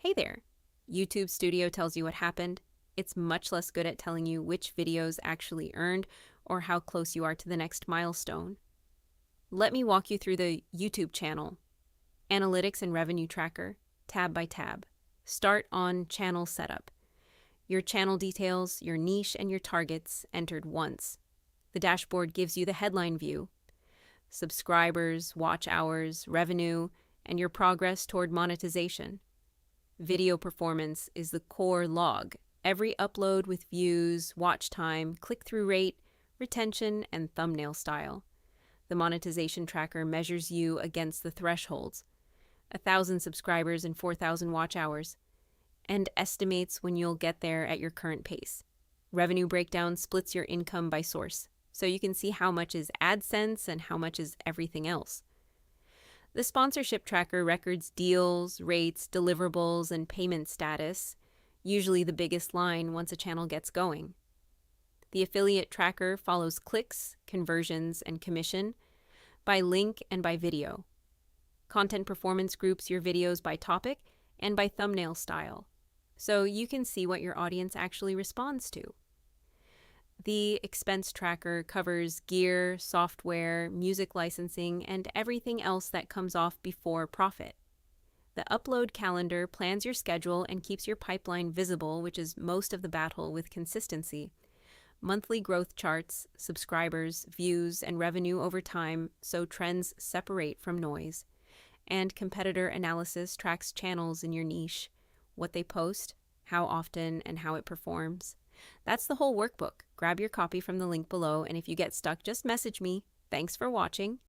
Hey there! YouTube Studio tells you what happened. It's much less good at telling you which videos actually earned or how close you are to the next milestone. Let me walk you through the YouTube channel, Analytics and Revenue Tracker, tab by tab. Start on Channel Setup. Your channel details, your niche, and your targets entered once. The dashboard gives you the headline view, subscribers, watch hours, revenue, and your progress toward monetization. Video performance is the core log. Every upload with views, watch time, click-through rate, retention, and thumbnail style. The monetization tracker measures you against the thresholds, 1,000 subscribers and 4,000 watch hours, and estimates when you'll get there at your current pace. Revenue breakdown splits your income by source, so you can see how much is AdSense and how much is everything else. The sponsorship tracker records deals, rates, deliverables, and payment status, usually the biggest line once a channel gets going. The affiliate tracker follows clicks, conversions, and commission by link and by video. Content performance groups your videos by topic and by thumbnail style, so you can see what your audience actually responds to. The expense tracker covers gear, software, music licensing, and everything else that comes off before profit. The upload calendar plans your schedule and keeps your pipeline visible, which is most of the battle with consistency. Monthly growth charts, subscribers, views, and revenue over time, so trends separate from noise. And competitor analysis tracks channels in your niche, what they post, how often, and how it performs. That's the whole workbook. Grab your copy from the link below, and if you get stuck, just message me. Thanks for watching.